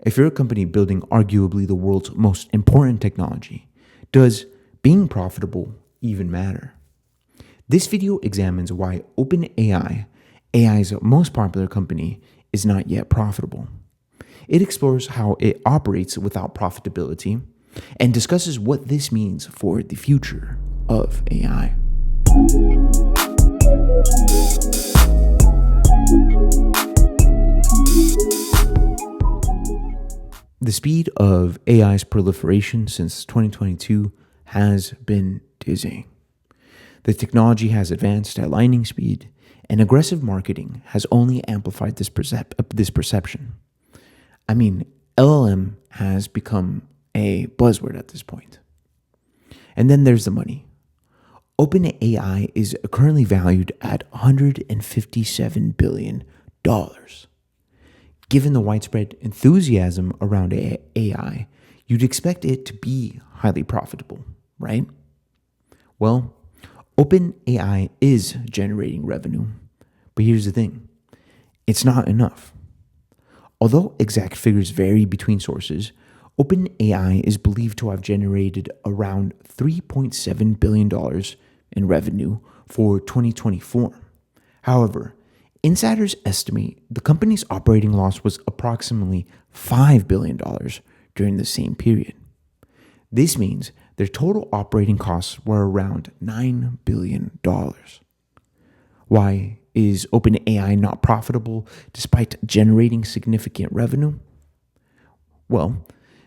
If you're a company building arguably the world's most important technology, does being profitable even matter? This video examines why OpenAI, AI's most popular company, is not yet profitable. It explores how it operates without profitability and discusses what this means for the future of AI. The speed of AI's proliferation since 2022 has been dizzying. The technology has advanced at lightning speed, and aggressive marketing has only amplified this perception. I mean, LLM has become a buzzword at this point. And then there's the money. OpenAI is currently valued at $157 billion. Given the widespread enthusiasm around AI, you'd expect it to be highly profitable, right? Well, OpenAI is generating revenue, but here's the thing. It's not enough. Although exact figures vary between sources, OpenAI is believed to have generated around $3.7 billion in revenue for 2024. However, insiders estimate the company's operating loss was approximately $5 billion during the same period. This means their total operating costs were around $9 billion. Why is OpenAI not profitable despite generating significant revenue? Well,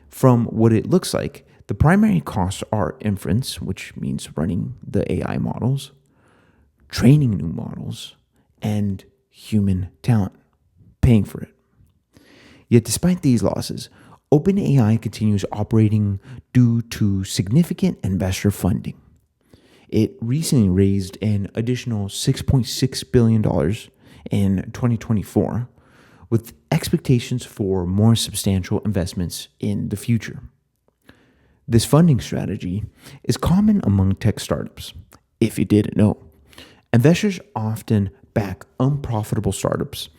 from what it looks like, the primary costs are inference, which means running the AI models, training new models, and human talent, paying for it. Yet despite these losses, OpenAI continues operating due to significant investor funding. It recently raised an additional $6.6 billion in 2024, with expectations for more substantial investments in the future. This funding strategy is common among tech startups. If you didn't know, investors often back unprofitable startups,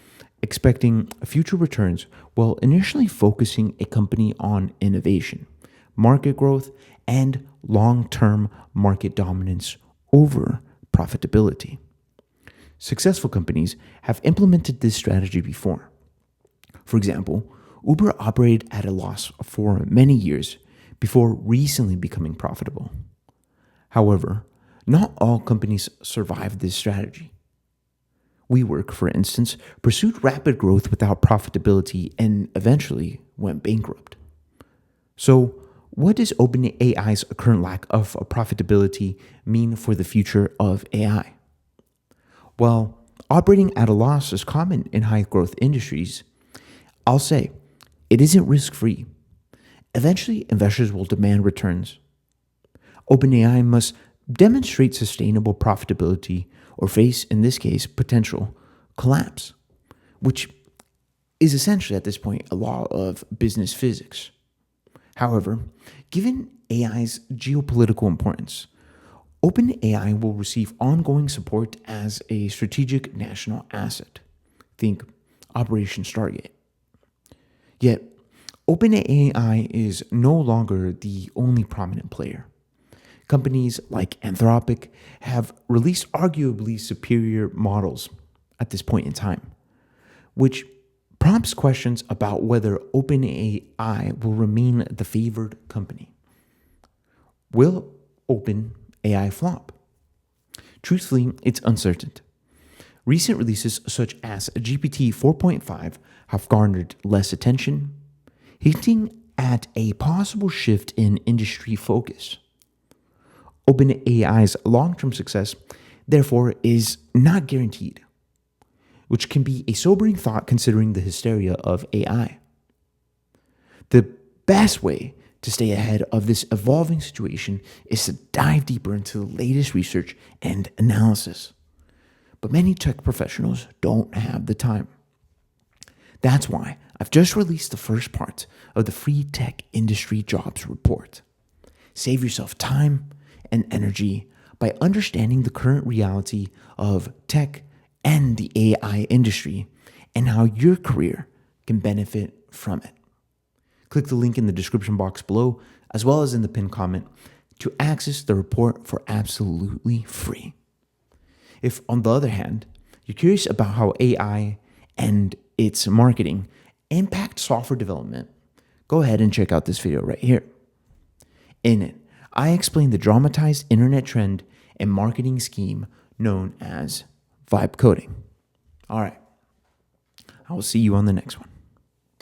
expecting future returns while initially focusing a company on innovation, market growth, and long-term market dominance over profitability. Successful companies have implemented this strategy before. For example, Uber operated at a loss for many years before recently becoming profitable. However, not all companies survive this strategy. WeWork, for instance, pursued rapid growth without profitability and eventually went bankrupt. So, what does OpenAI's current lack of profitability mean for the future of AI? Well, operating at a loss is common in high-growth industries. I'll say, it isn't risk-free. Eventually, investors will demand returns. OpenAI must demonstrate sustainable profitability or face, in this case, potential collapse, which is essentially at this point a law of business physics. However, given AI's geopolitical importance, OpenAI will receive ongoing support as a strategic national asset. Think Operation Stargate. Yet, OpenAI is no longer the only prominent player. Companies like Anthropic have released arguably superior models at this point in time, which prompts questions about whether OpenAI will remain the favored company. Will OpenAI flop? Truthfully, it's uncertain. Recent releases such as GPT 4.5 have garnered less attention, hinting at a possible shift in industry focus. OpenAI's long-term success, therefore, is not guaranteed, which can be a sobering thought considering the hysteria of AI. The best way to stay ahead of this evolving situation is to dive deeper into the latest research and analysis. But many tech professionals don't have the time. That's why I've just released the first part of the Free Tech Industry Jobs Report. Save yourself time and energy by understanding the current reality of tech and the AI industry and how your career can benefit from it. Click the link in the description box below, as well as in the pinned comment, to access the report for absolutely free. If, on the other hand, you're curious about how AI and its marketing impact software development, go ahead and check out this video right here. In it, I explain the dramatized internet trend and marketing scheme known as vibe coding. All right, I will see you on the next one.